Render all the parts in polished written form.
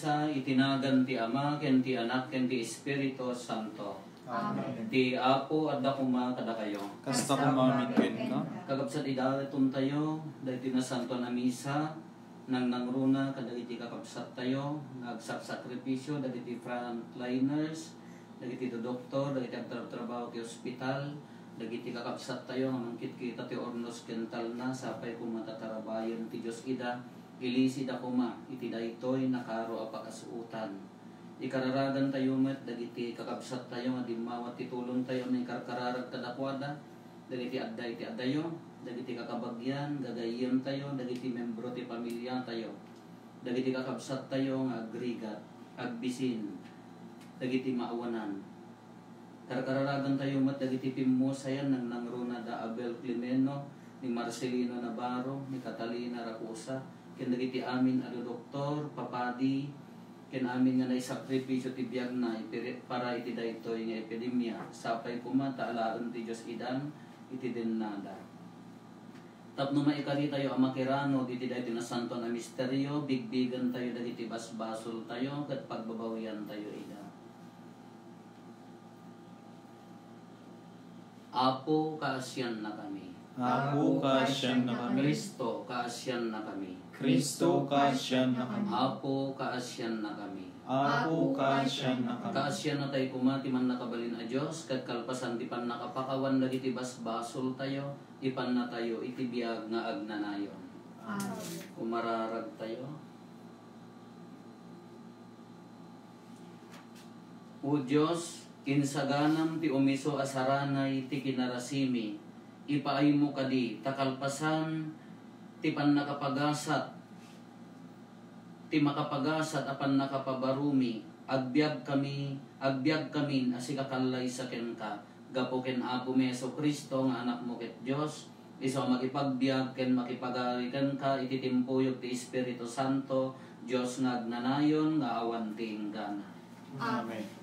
maysa itinagan ti Ama ken ti Anak ken ti Espiritu Santo. Amen. Ti Apo adda kuma kada kayo. Kasta kumamin ken ka. Kagabsat idaton tayo dahil na santo na misa nang nangruna kadagiti kakabsat tayo nagsakripisyo dagiti frontliners dagiti doktor dagiti trabaho ti ospital dagiti kakabsat tayo nga mangkit kita ti ornos kental na sapay kung matatarabayan ti Dios ida ilisi da kuma iti daytoy nakaro apakasuutan ikararagan tayo met dagiti kakabsat tayo nga dimawat ti tulong tayo may karkararag kadakwada dagiti adday ti addayo dagiti kakabagyan gagayem tayo dagiti membro ti pamilya tayo dagiti kakabsat tayo nga agrigat agbisin dagiti maawanan karkararagan tayo mat dagiti pimmosayan nang nangruna da Abel Climeno ni Marcelino Navarro ni Catalina Racusa ken dagiti amin ado doktor papadi ken amin nga naisakripisyo ti biag na para iti daytoy nga epidemya sapay kumata alaen ti Dios idan iti dennada tapno maikari tayo ang makirano diti daytoy na santo na misteryo bigbigan tayo dagiti basbasol tayo ket pagbabawian tayo ida. Apo kaasyan na kami. Apo kaasyan na kami. Kristo kaasyan na kami. Kristo kaasyan na kami. Apo kaasyan na kami. Apo kaasyan na kami. Kaasyan na tayo kumati man nakabalin a Diyos ket kalpasan ti pan nakapakawan dagiti basbasol tayo ipan na tayo iti biag nga agnanayon. Amen. Kumararag tayo. O Diyos, insaganam ti umiso asaranay ti kinarasimi, ipaay mo kadi takalpasan ti pan nakapagasat, ti makapagasat apan nakapabarumi, agbyag kamin asikakallay sa ken ka, gapo ken Apo Meso Kristo nga anak mo ket Dios, iso makipagbiag ken makipagarikan ka iti timpuyog ti Espiritu Santo, Dios nga agnanayon nga awan ti inggana. Amen.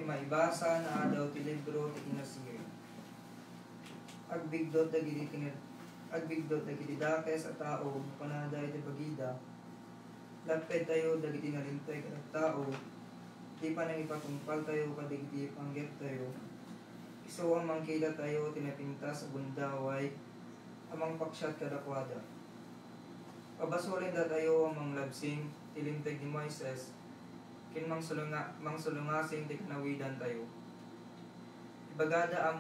Maibasa na adaw ti libro ti Inasiri. Agbigdot dagiti dakes at tao panaday ti bagida. Laped tayo dagiti nalintay ket tao. Di pa nang ipatungpal tayo kadagiti panggep tayo. Iso ang mangkila tayo tinapintas sa bundaway amang paksyat kadakwada. Pabasolin da tayo ang manglabsing tilintay ni Moises kin mangsulungasing ti kanawidan tayo. Ibagada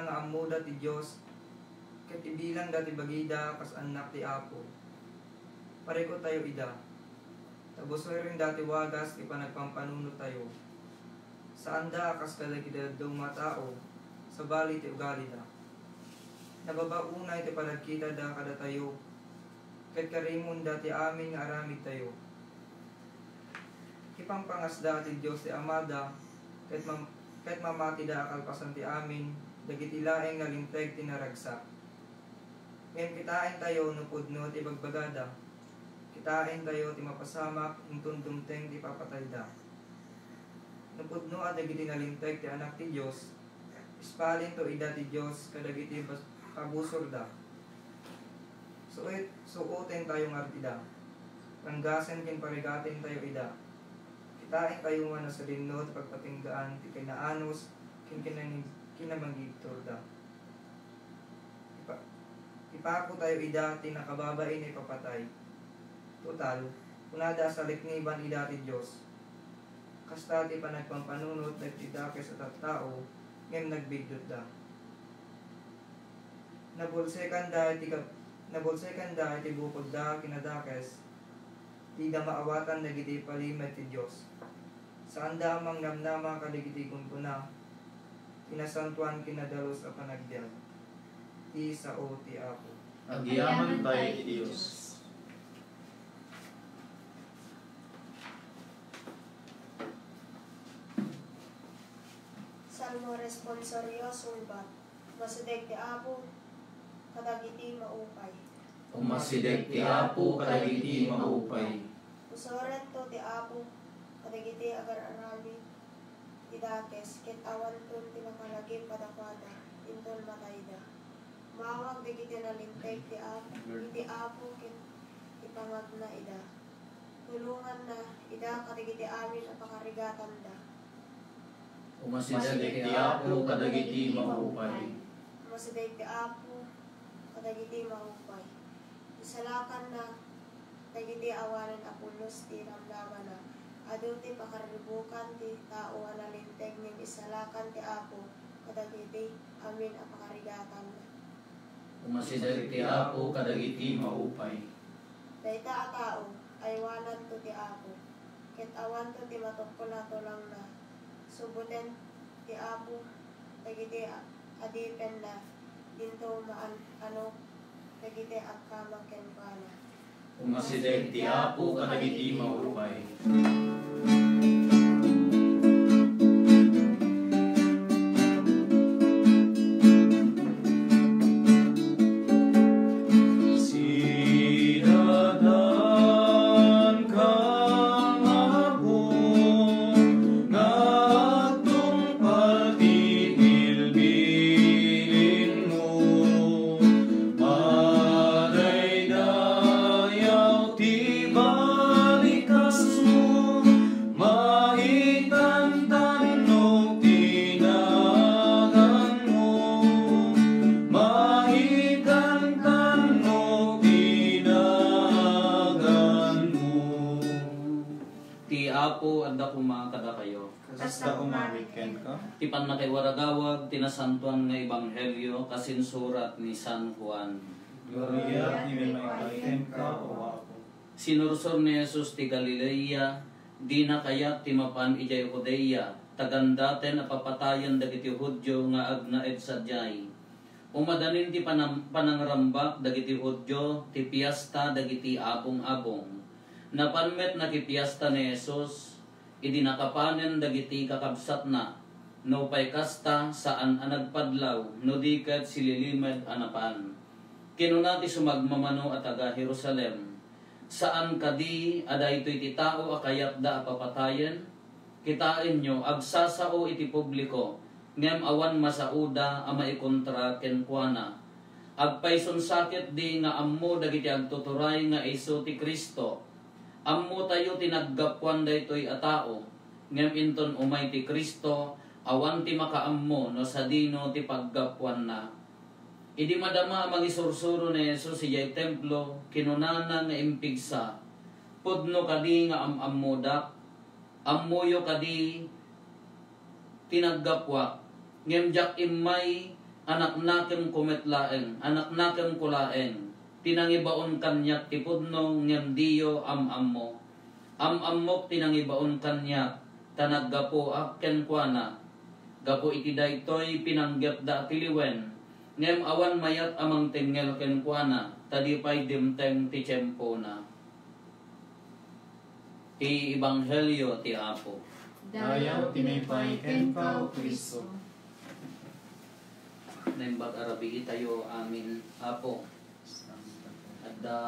nga amuda ti Dios ket ibilang dati bagida kas anak ti Apo. Pareko tayo ida. Tabusoy rin dati wagas ti panagpampanunot tayo. Saan da kas kalagidadong matao sa bali ti ugali da. Nababaunay ti panagkita da kada tayo ket karimon dati amin nga aramid tayo. Ipangpangas dati Dios ti Amada ket mamati da kalpasan ti amin dagiti laeng nalinteg ti naragsak. Ngem kitain tayo no pudno ti bagbagada. Kitain tayo ti mapasamak intun dumteng ti papatay da. No pudno dagiti nalinteg ti anak ti Dios. Ispalin to ida ti Dios kadagiti kabusor da. Suoten tayo ngartida. Ranggasen ken parigaten tayo ida. Kitain tayo nga sa dinot pagpatinggaan ti kinaanos ken kinamangigtor da. Ipako tayo ida ti nakababain ni papatay. Total, kunada sa likniban ida ti Dios. Kasta ti panagpampanunot dagiti dakes at tao ngem nagbigdot da. Nabulsekan da ti bukod da kinadakes. Di da maawatan dagiti palimed ti Dios. Saan da mang namnama kadigiti kumpuna. Kinasantuan kinadalos a panagbiag. Ti sao ti Apo. Agyaman tayo ti Dios. Salmo responsorio sulbat. Masideg ti Apo kadagiti maupay. Umasideg ti Apo kadagiti maupay. Usoren to ti Apo kadagiti agar-arami ti dakes ket awan ton ti nakalagim kadakwada intol matayda. Mawag dagiti nalinteg ti Apo, iti Apo ken ipangag na ida. Tulungan na ida kadagiti amin a pakarigatan da. Umasideg ti Apo kadagiti maupay. Masideg ti Apo kadagiti maupay. Isalakan na dagiti awanan Apolos ti ramdaman na. Adu ti pakaribukan ti tao a nalinteg ning isalakan ti Apo kadagiti amin a pakarigatan na. Umasideg ti Apo kadagiti maupay. Dayta a tao ay wanan to ti Apo. Ket awan to ti matukol nato lang na. Subuten ti Apo dagiti adipen na dinto maan ano dagiti agkamag ken kana. Umasideg ti Apo kadagiti maupay. Apo anda kumakada kayo. Kasasta umamiken ka. Tipan na kay waragawag tinasantuan nga ebanghelyo kasinsurat ni San Juan. Gloria ni maiken ka o Apo. Sinursor ni Jesus ti Galilea, di na kayat ti mapan ijay Judea, tagandaten a papatayan dagiti Hudyo nga agnaed sadyay. Umadanin ti panangrambak dagiti Hudyo ti piyesta dagiti abong-abong. Napanmet na kipiyasta ni Jesus, idinakapanen dagiti kakabsat na, no pay kasta saan anagpadlaw, no dikat sililimed anapan. Kinunati sumagmamano at taga Jerusalem, saan kadi aday ito'y ti tao akayat da papatayen, kitain nyo agsasao iti publiko, ngem awan masauda ama ikontra kenkwana. Agpayson sakit di nga ammo dagiti agtuturay nga iso ti Kristo, ammo tayo tinaggapwan daytoy a tao, ngem inton umay ti Kristo, awan ti makaammo no sadino ti paggapwan na. Idi madama magisursuro ni Jesus ijay templo, kinunana nga impigsa, pudno kadi nga ammodak, ammoyo kadi tinaggapwa, ngem jak imay anak nakem kumetlaeng, anak nakem kulaeng, tinangibaon kanyak ti pudno ngem diyo amammo. Amammok tinangibaon kanyak tanaggapo akken kuana. Gapo iti daytoy pinanggep da tiliwen. Ngem awan mayat amang tengel ken kuana tadipay dimteng ti tiyempo na. Ti ebanghelyo ti Apo. Dayaw tinipay ken ka o Kristo. Naimbag arabi tayo amin Apo. Ada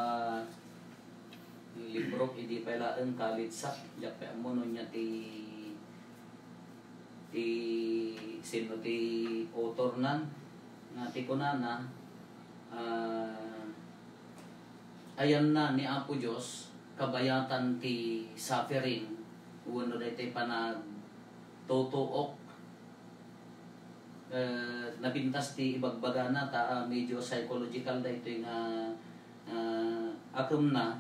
libro idi pelaeng kalitsa jape amono nya ti sino ti author nan nga ti kunana ayan na ni Apo Dios kabayatan ti suffering uno daytoy panag tutuok napintas ti ibagbagana ta medyo psychological daytoy nga akum na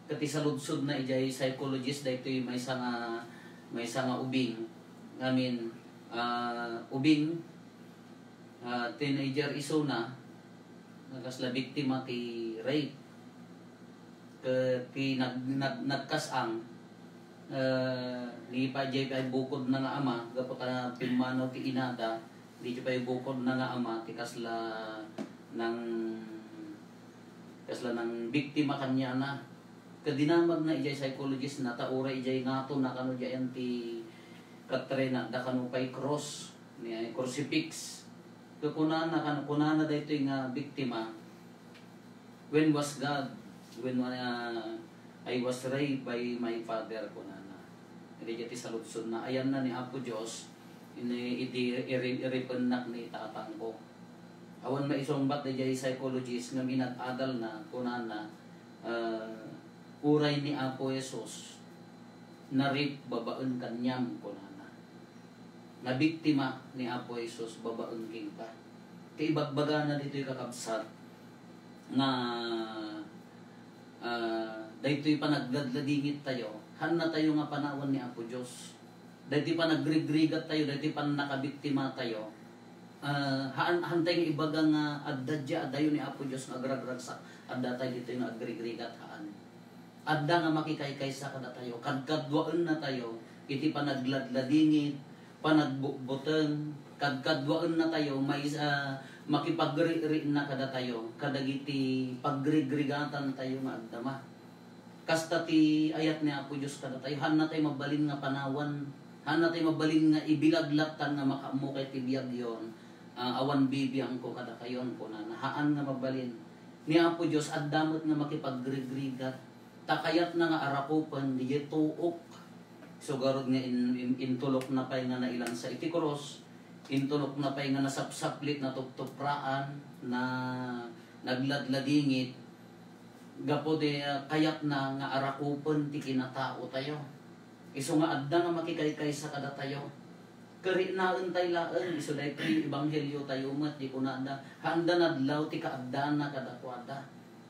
kati saludsod na ijay psychologist daytoy may sanga ubing ngamin ubing teenager iso na nakasla biktima ti rape ti nagkasang di pa jay pa bukod na nga ama gapo ka pinmanaw ti inada di pa bukod na nga ama ti kasla ng biktima kanya na kadinamag na ijay psychologist na taura ijay ngato na kano jayan ti katrena da kano pay cross ni crucifix kunana daytoy nga biktima when was God when I was raised by my father kunana iti jati saludsod na ayan na ni Apo Dios ini iripenak ni tatang ko Awan maisombat na jay psychologist nga minag-adal na kunana uray ni Apo Jesus na rape babaen kanyam kunana. Na biktima ni Apo Jesus babaen king pa. Kay ibagbaga na dito'y kakabsat nga daytoy pa nagladladingit tayo. Han na tayo nga panawan ni Apo Dios. Daytoy pa nagrigrigat tayo, daytoy pa nakabiktima tayo. Hantay nga ibaga nga adda dya adayo ni Apo Dios nga agragrag sa adda tayo dito nga agrigrigat haan. Adda nga makikaykay sa kada tayo, kadkadwaan na tayo, iti panagladladingit, panagbuteng, kadkadwaan na tayo, may makipagri-ri na kada tayo, kadagiti pagrigrigatan tayo nga agdama. Kasta ti ayat ni Apo Dios kada tayo, han na tayo mabalin nga panawan, han na tayo mabalin nga ibilaglatan nga makamu kay tibiyag yon. Awan bibiyang ko kada kayon ko na nahaan nga mabalin ni Apo Dios addamot nga makipaggrigrigat takayat na nga arakupan di tuok so garod nga intulok na pay nga nailang sa iti cross, intulok na pay nga nasapsaplit na tuktupraan na nagladladingit gapo de kayat na nga arakupan ti kinatao tayo iso nga adda nga makikaykay sa kada tayo. Kari naon tayo laan, iso dahil iti ebanghelyo tayo mat, di ko na anda, handa nadlaw ti kaadda na kadakwada.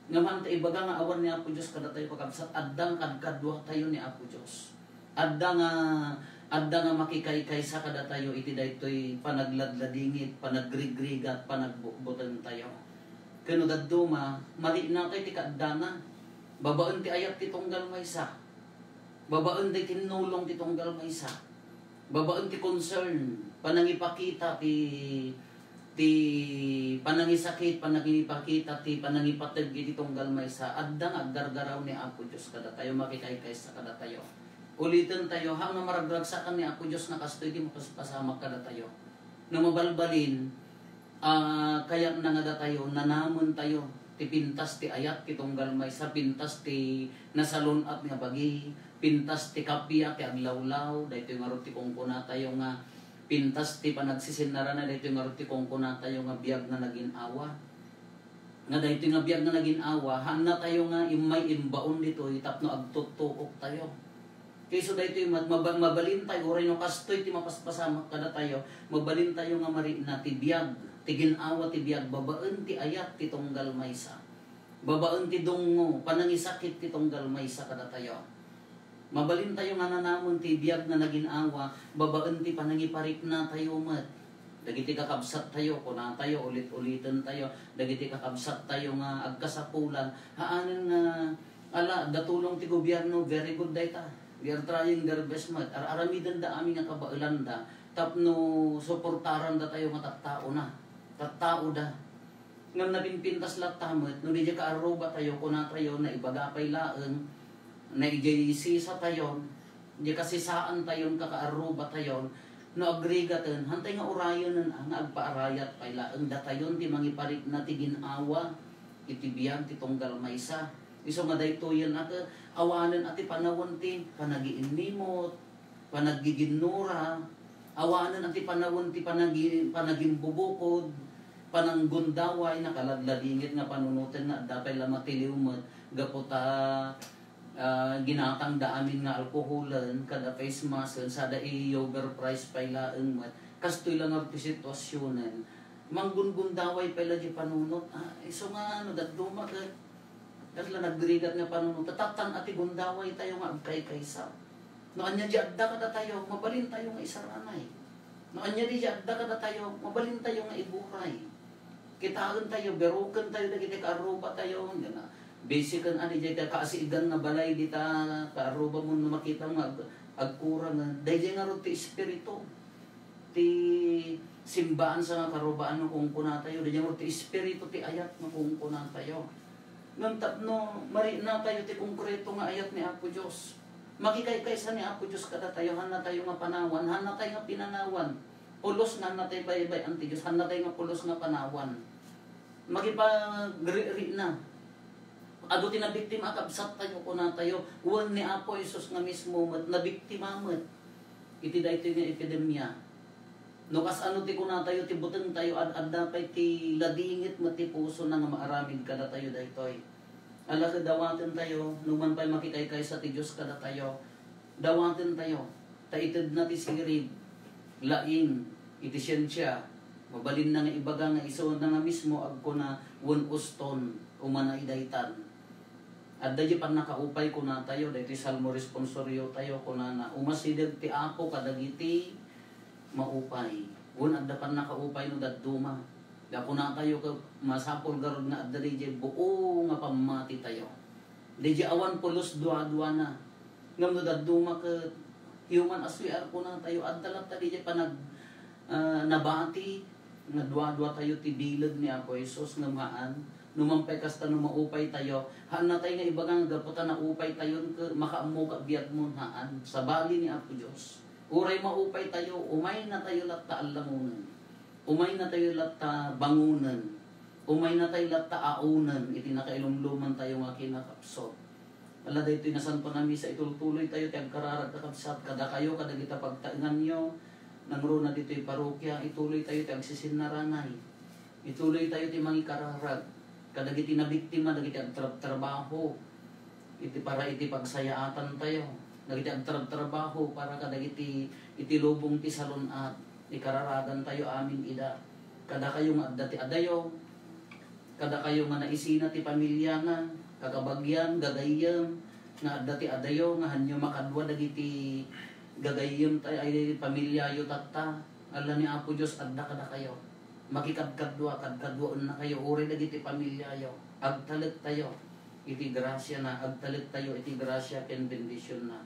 Ngaman ta ibaga nga awan ni Apo Dios kada tayo pagkabsat, addang kadkadwa tayo ni Apo Dios. Adda nga makikaykay sa kada tayo, iti daytoy panagladladingit, panagrigrigat, panagbubutan tayo. Kano daduma, mali na tayo ti kaadda na, babaon ti ayat ti tunggal maysa, babaon ti tinulong ti tunggal maysa. Babaon ti concern, panangipakita ti panangisakit, panangipakita ti panangipateg iti tunggal maysa addang aggargaraw ni Apo Dios kada tayo makikaykay sa kada tayo. Ulitin tayo hang maragragsakan ni Apo Dios na kastoy di mapaspasamak kada tayo. Na mabalbalin kaya na nga tayo nanamon tayo ti pintas ti ayat ti tunggal maysa, pintas ti nasalunat nga bagi, pintas ti kapya ti aglawlaw, daytoy nga ti kungkuna tayo nga pintas ti panagsisinara na, daytoy nga ti kungkuna tayo nga biyag na naging awa. Nga daytoy nga biyag na naging awa, hana tayo nga imay imbaon dito, tapno agtutuok tayo. Kayso daytoy mabalin tayo, oray no kastoy ti mapaspasamak kada tayo, mabalin tayo nga mari na ti biyag, ti ginawa ti biyag, babaen ti ayat ti tunggal maysa. Babaen ti dungo, panangisakit ti tunggal maysa kada tayo. Mabalin tayo nga nanamon ti biyag na naginawa, babaen ti panangiparik na tayo mat. Dagiti kakabsat tayo, kuna tayo, ulit-ulitan tayo, dagiti kakabsat tayo nga agkasapulan, haanin nga, datulong ti gobyerno, very good dayta. We are trying their best mat. Aramidan da aming nga kabailan da, tapno suportaran da tayo nga tattao na. Tattao da. Ngam napinpintas latamot, no di ka aruba tayo, kuna tayo, na ibagapay laeng, na ijayisi sa tayon, di kasisaan tayon, kakaaruba tayon, no agregatan, hantay nga urayon nga agpaarayat pay laeng, datayon ti mangiparik na ti ginawa, itibiyang ti tunggal maysa. Iso nga daytoyan at awanan at panawon ti panagiinimot, panagiginura, awanan at panawon ti panagimbubukod, pananggundaway, nakaladladingit nga panunutin na dapay lamatiliumot, gapota ginatang daamin nga alkoholan, kada face mask, sada i-overprice pay laeng mat, kastoy lang ang sitwasyonan, manggundaway pala di panunot, iso nga daduma ka, dahil nagdirigat nga panunot, tatatan at igundaway tayo nga agkay-kaysa. No anya di adda kada tayo, mabalin tayo nga isaranay. No anya di adda kada tayo, mabalin tayo nga iburay. Kitaan tayo, berukan tayo, dagiti kaaruba tayo, basican ani di kaasigan nga balay dita, kaaruba mo na makita nga agkurang nga. Dahil nga rin ti espiritu, ti simbaan sa nga karubaan ng kungkuna tayo, dahil nga rin ti espiritu, ti ayat ng kungkuna tayo. Nung tapno, mari na tayo ti konkreto nga ayat ni Apo Dios. Makikaykaysa ni Apo Dios kada tayo, hana tayo nga panawan, hana tayo nga pinanawan. Pulos nga hana tayo baybay anti Dios, hana tayo nga pulos nga panawan. Magipagri-ri na. Ado tinabiktima akabsat tayo kuna tayo, uwan ni Apo Jesus nga mismo mat, nabiktima mat. Iti dayto nga epidemya. No kas ano ti kuna tayo ti buteng tayo ad dapay ti ladingit mo ti puso na nga maaramid kada tayo daytoy. Ala ka dawaten tayo numan pay makikaykay sa ti Dios kada tayo. Dawaten tayo. Ta ited na ti sirib. Laing iti siyensya. Mabalin na nga ibaga nga iso na nga mismo agko na won uston umana idaytan. At dahil pag nakaupay ko na tayo, dahil salmo responsoryo tayo ko na umasidag ti Apo kadagiti maupay. Wun at dapat nakaupay no daduma. Dako na tayo ka masapol garod na at dali buo nga pamati tayo. Dahil awan pulos dua-dua na. Ngam no daduma ka human aswiar ko na tayo at dalat tadi panag nabati nga dua-dua tayo ti bilad ni Apo Isus nga maan. Numampay kasta maupay tayo. Haan na tayo nga ibagang gaputan na upay tayo makaamu ka biyat mo haan. Sa bali ni Apo Diyos. Uray maupay tayo, umay na tayo latta alamunan. Umay na tayo latta bangunan. Umay na tayo latta aunan. Iti nakailumluman tayo nga kinakapsot. Wala dahito inasan pa namin sa itultuloy tayo. Kaya kararag kakapsat. Kada kayo, kada kita pagtaingan nyo. Nangro na dito yung parokya. Ituloy tayo tayo sisinnaranay. Ituloy tayo tayo mangi kararag. Kada giti na biktima, dagiti agtrabaho. Iti para iti pagsayaatan tayo. Dagiti agtrabaho para kadagiti iti lubong ti salunat. Ikararagan tayo amin ida. Kada kayo nga dati adayo. Kada kayo nga naisina ti pamilya na. Kakabagyan, gagayam. Nga dati adayo nga hanyo makadwa dagiti gagayam tayo ay pamilya yo tatta. Ala ni Apo Diyos adda kada kayo. Makikadkadwa na kayo. Uri dagiti pamilya yo. Agtalit tayo. Iti grasya na. Agtalit tayo. Iti grasya ken bendisyon na.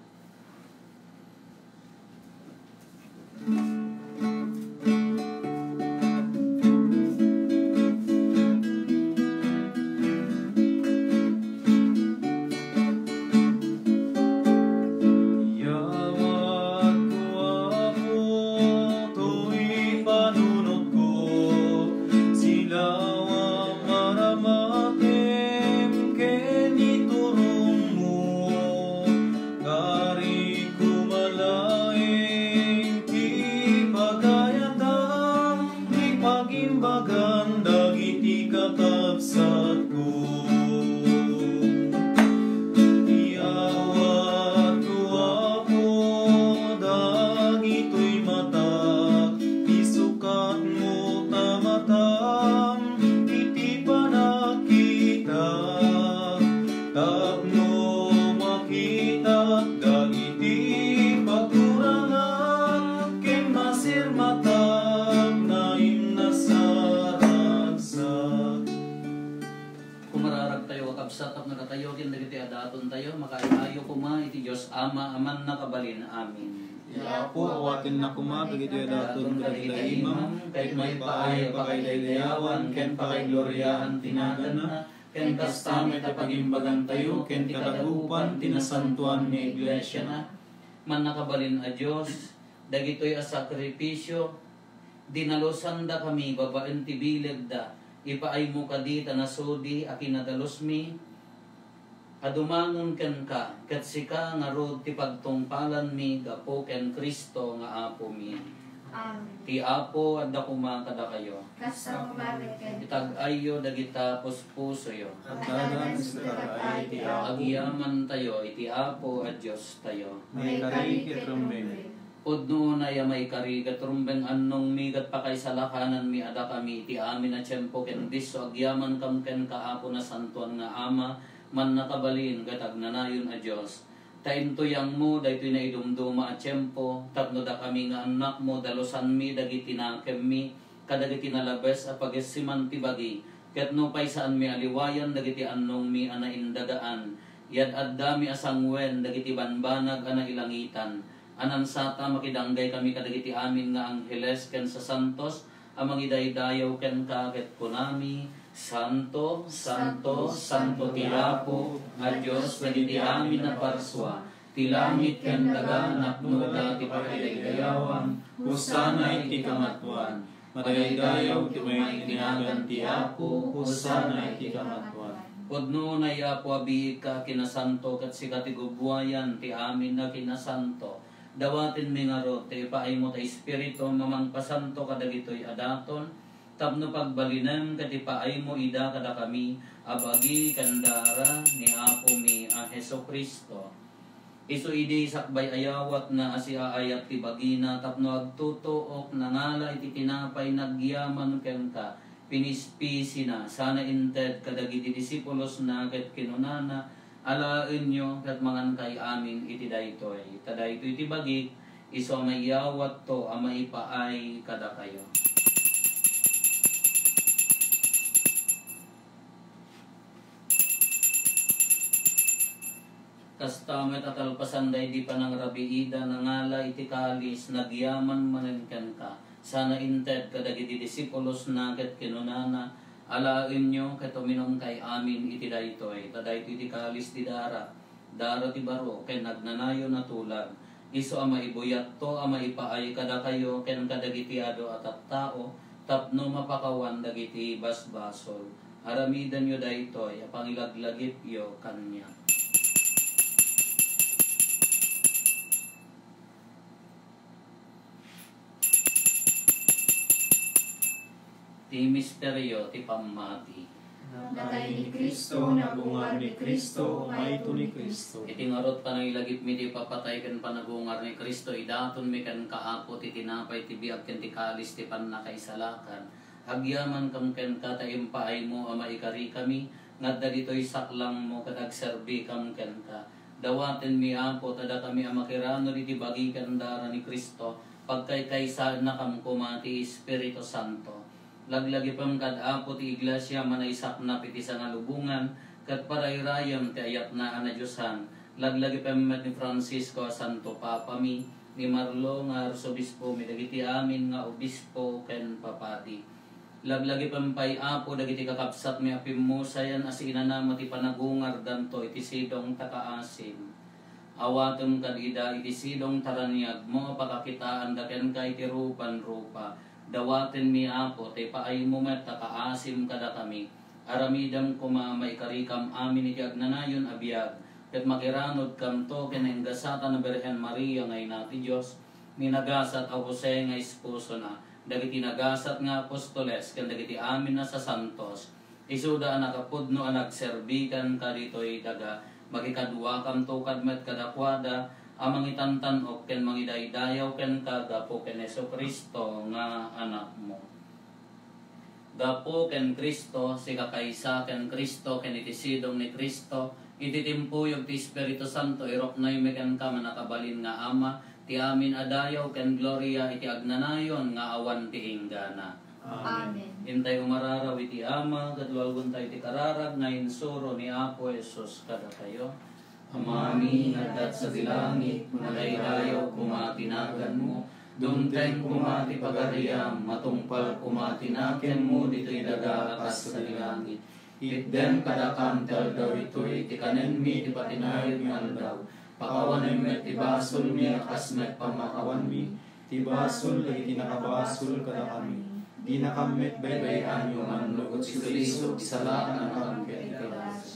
Aman nakabalin, amin. Ya po, awatin na kumabag ito daton kadagiti imam, kahit may paay pakailayawan, ken pakaigloryahan tinagan na, ken kastamit a pagimbagan tayo, ken katagupan tinasantuan ni Iglesia na. Man nakabalin a Diyos, dagitoy a sakripisyo, dinalosan da kami, babaen ti bilag da, ipaay mo kadita na sodi, akinadalos mi, adumangon ken ka, ket sika nga rod ti pagtungpalan mi, gapo ken Kristo nga Apo mi. Amen. Ti Apo adda kuma kada kayo. Kasta kumariken. Itag-ayo dagita puspuso yo. At ay ti Apo, Agyaman tayo, iti Apo at Diyos tayo. may karikit rumbeng. Udno na ya may karigat rumbeng annong migat pa kay salakanan mi ada kami iti amin na tiyempo ken diso agyaman kam ken kaapo na santuan nga Ama man nakabalin gatag nanayon a Dios. Taintoyang mo daytoy na idumduma a tiyempo tapno da kami nga anak mo dalosan mi dagiti nakem mi kadagiti nalabes a pagesiman ti bagi ket no pay saan mi aliwayan dagiti annong mi ana indagaan yad adda mi asangwen dagiti banbanag ana ilangitan. Anan sata makidanggay kami kadagiti amin nga angheles ken sa santos amang idaydayaw ken kaket kunami Santo, Santo, Santo ti Apo nga Dios dagiti amin na parswa ti langit ken daga napno ti pakailayawan husana iti kamatuan madaydayaw ti may tinagan ti Apo husana iti kamatuan. Podno na Apo abiik ka kinasanto ket sika ti gubwayan ti amin na kinasanto dawatin mi nga ro, ti paay mo ta Espiritu, mamang pasanto kadagitoy adaton, tapno pagbalinan kati paay mo ida kada kami, abagi kandara ni Apo mi a Heso Kristo. Isu idi sakbay ayawat na asiaayat ti bagina, tapno agtutuok nangala iti tinapay nagyaman ken ka, pinispisi na, sana inted kadagiti disipulos na ket kinunana, alaen nyo kat mangan kay amin iti daytoy. Kadaytoy iti bagik, iso mayawat to amay paay kada kayo. Kastamet at alpasanday di pa ng rabiida nangala iti kalis nagyaman manenken ka. Sana inted kadagiti disipulos na ket kinunana, alaen nyo ket uminom kay amin iti daytoy. Tadaytoy iti kalis ti dara ti baro ken nagnanayo na tulag. Iso ama ibuyat to ama ipaay kada kayo ken kadagiti ado at tao tapno mapakawan dagiti basbasol. Aramidan yo daytoy apangilaglagip yo kanya. Ti misteryo ti pamati. Natay ni Kristo, nagungar ni Kristo, umayto ni Kristo. Iti ngarot pa nang ilagip mi ti papatay ken panagungar ni Kristo, idaton mi ken kaapo ti tinapay ti biag ken ti kalis ti pannakaisalakan. Agyaman kam ken kataim paay mo ama ikari kami, ngadda ditoy saklang mo ket agserbi kam ken ka. Dawaten mi Apo tada kami amakirano iti bagi ken dara ni Kristo, pagkaykaysaan na kam kumati Espiritu Santo. Laglagi pang kad-apo ti iglesia manaysak na piti sa ngalubungan, kat parayrayam ti ayat na anadyosan. Laglagi pang ni Francisco Santo Papa mi, ni Marlo nga arsobispo mi dagiti amin nga obispo ken papati. Laglagi pang pay apo dagiti kakapsat mi apimusayan as inanama ti panagungar danto iti sidong takaasim. Awatem kadida iti sidong taraniag mo pakakitaan daken kay ti rupan-rupa. Dawaten mi Apo, te paay mo met takaasim kada kami. Aramidam kumamay karikam amin iti agnanayon abiyag. Ket makiranod kam to kenenggasata na Birhen Maria ngay nati Diyos. Ninagasat a Jose nga esposo na. Dagiti nagasat nga apostoles, ken dagiti amin na sa santos. Isuda nakapudno anagserbikan kaditoy daga. Magikadwa kam to kadmet kadakwada. Amang itantanok ken mangidaydayaw ken kagapo ken Heso Kristo nga anak mo. Gapo ken Kristo si kakaysa ken Kristo ken iti sidong ni Kristo iti timpuyog ti Espiritu Santo iroknoy meken ka manakabalin nga ama ti amin adayaw ken gloria iti agnanayon nga awan ti inggana. Amen. Intay umararaw iti ama kadwalgon tayo ti kararag nga insuro ni Apo Jesus kada kayo. Amami ngadat sa dilangit, manaydayaw kumatinagan mo, dumteng kumati pagariam, matungpal kumatinaken mo, dito'y daga akas sa dilangit. Itden kadakam tel daw ito'y tikanen mi, tipatinayod nga daw, pakawanen met ibasol mi, akas met pamakawan mi, tibasol lagi tinakabasol kada kami. Di nakamit baybayan yung manlugot si Kristo, salakan ang kambit ikadas.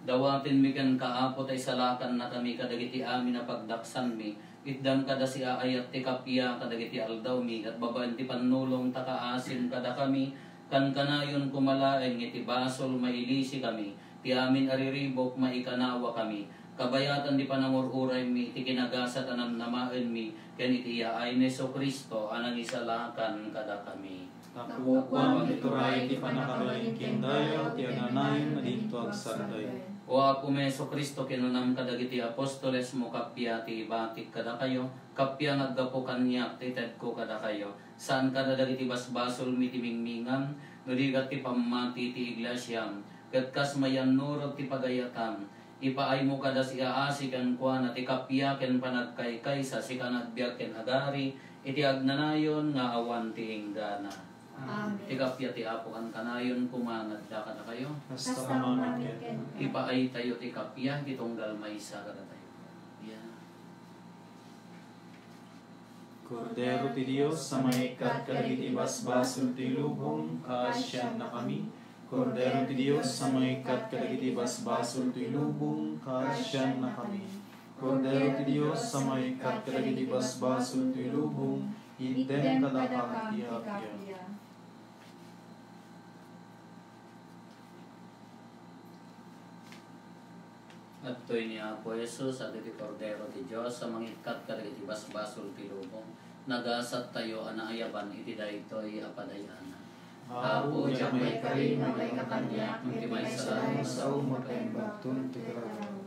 Dawatin mi ken kaapo tay salakan na kami kadagiti amin na pagdaksan mi. Itdam kada si aayat ti kapya kadagiti aldaw mi at babaan ti panulong takaasim kada kami. Kan kanayon kumalaeng iti basol mailisi kami. Ti amin ariribok maikanawa kami. Kabayatan di panangururay mi ti kinagasat anam namaen mi ken iti yaay ni Heso Kristo anang isalakan kada kami. Nakukuha ituray ti panakabalin kindayo ti aganayon na dito agsaday. O Apo mi Heso Kristo kinunam kadagiti apostoles mo kapya ti batik kada kayo, kapya naggapo kanyak ti ted ko kada kayo. Saan kada dagiti basbasol mi ti mingmingam, nudigat ti pamati ti iglesyam, ket kas mayan nurot ti pagayatam. Ipaay mo kada si aasi ken kuana ti kapya ken panagkaykay sa si kanagbiag ken agari, iti agnanayon nga awan ti inggana. Amen. Ti kapya ti Apo kan kanayon kumanad da kada kayo. Hasta kamanan ken. Ipaay tayo ti kapya, kitunggal maysa kada tayo. Yeah. Kordero ti Dios sa maikat kadagiti basbasol ti lubong, kaasyan na kami. Kordero ti Dios sa maikat kadagiti basbasol ti lubong, kaasyan na kami. Kordero ti Dios sa may kat kadagiti basbaso ti lubong, iten kadaka ti apya. At to'y ni Apo Jesus at iti Kordero ti Diyos sa mangikat kadagiti basbasol ti lubong. Nagasat tayo anaayaban iti daytoy apadayana. Apo Apo diyak may kari karim, na may kakanyak, iti may salamat sa salamat umatay baton ti kararawa.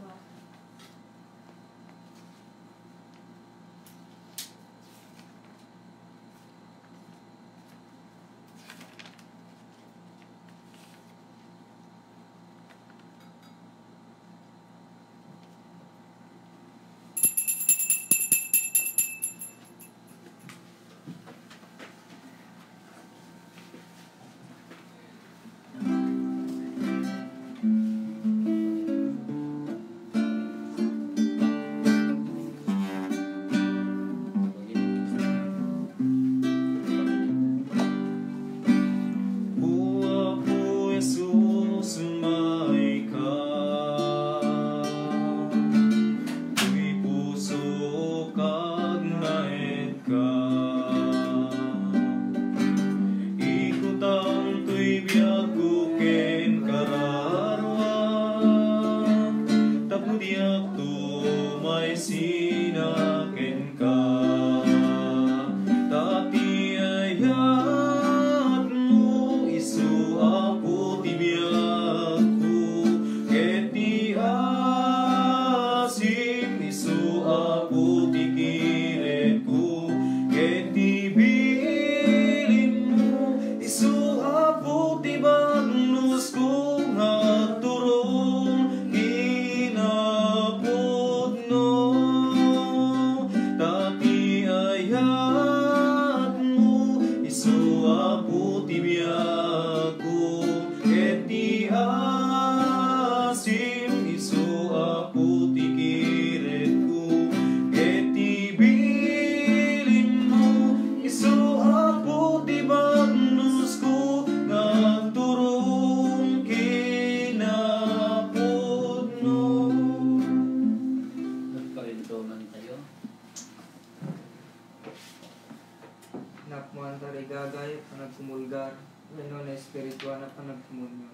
Gagay, panagkumulgar, lalo na espiritual na panagkumunyo.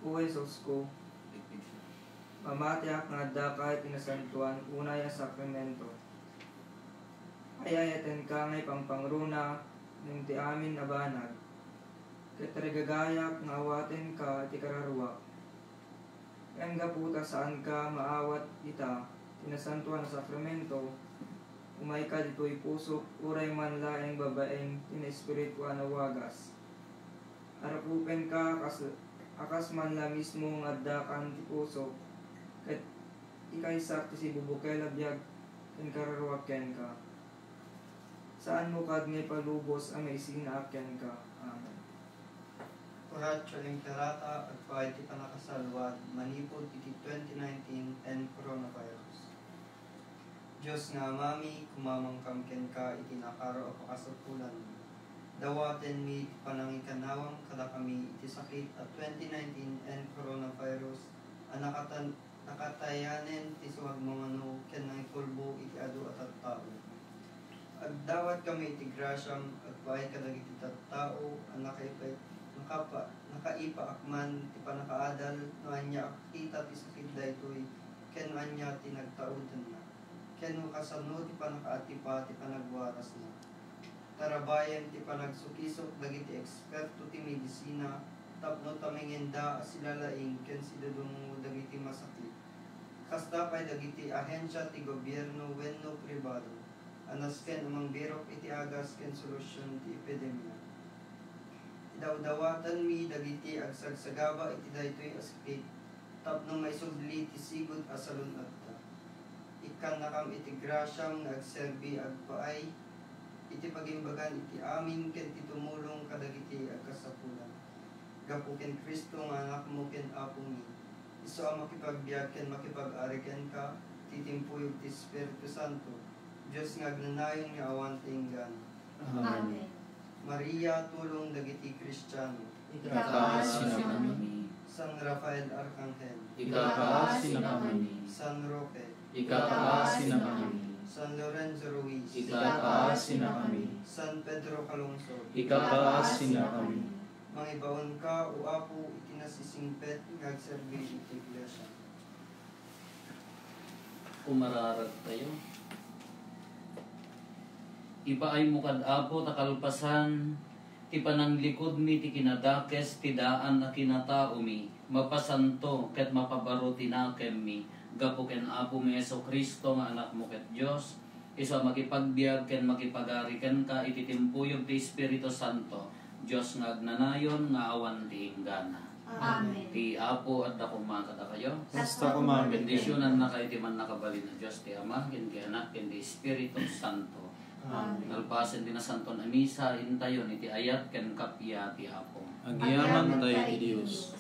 O Jesus ko, mamatiak nga da kahit inasantuan, unay ang sakramento. Ayayaten ka ngay pangpangruna, ng ti amin na banag. Katarigagayak nga awaten ka at ikararuwak. Yan gaputa saan ka maawat ita, tinasantuan na sakramento, umay ka dito'y pusok, uray man laeng babaeng, ina-espirituan na wagas. Arapupen ka, akas man la mismo ng addakan ti pusok, kat ikay sakti si bubukay labiyag, kararuwaken ka. Saan mo kad ngay palubos ang may sinaakyan ka? Amen. Oratio Imperata at Paiti Panakasalwad, Manipod iti 2019 and Coronavirus. Diyos nga mami, kumamangkamken ka, itinakaro ako kasatulan. Dawaten mi iti panangikanawang kada kami iti sakit at 2019 and coronavirus, nakatayanen ti suwag mamano, ken nang ipulbo iti adu at tao. Agdawat kami iti grasyam, at paay kadagiti tattao, ang nakaipa akman, ti panakaadal, no anya akita ti sakit daytoy, ken anya ti nagtaudan na. Ken kasano ti panakaatipa ti panagwaras na. Tarabayan ti panagsukisok dagiti eksperto ti medisina, tapno tamingenda asilalaing ken sidudungo dagiti masakit. Kasta pay dagiti ahensya ti gobyerno wenno pribado, anas ken amang birok iti agas ken solusyon ti epidemya. Idawdawatan mi dagiti agsagsagaba iti daytoy asakit, tapno maisubli ti sigud asalun atta. Ikan nakam iti grasyam nga agserbi agpaay, iti pagimbagan iti amin ken ti tumulong kadagiti agkasapulan. Gapu ken Kristo nga anak mo ken apo mi. Isu ang makipagbiag ken makipag-ari ken ka, titimpuyog ti Espiritu Santo. Dios nga agnanayon nga awan tinggan. Amen. Maria tulong dagiti Kristiyano. Ikaas Sino kami. Sa San Rafael Arcangel, ikakaasin na kami. San Roque, Ikakaasin na kami. San Lorenzo Ruiz, Ikakaasin na kami. San Pedro Calungsod, Ikakaasin na kami. mangibaon ka o apo ikinasisimpet ngagserbi iti iglesia. Umararag tayo. Ipaay mo kad apo takalpasan ti panang likod mi ti kinadakes ti daan na kinatao mi mapasanto ket mapabaro tinakem mi gapo ken apo mi Hesus Kristo nga anak mo ket Dios iso makipagbiag ken makipagari ken ka iti timpuyog ti Espiritu Santo Dios nga agnanayon nga awan ti inggana. Amen. Ti apo at dako kada kayo. Basta kumain. Bendisyonan na kayo ti man nakabalin na Dios ti Ama ken ti Anak ken ti Espiritu Santo. Amen. Nalpasen din na santo na misa intayon iti ayat ken kapya ti Apo. Agyaman tayo ti Dios.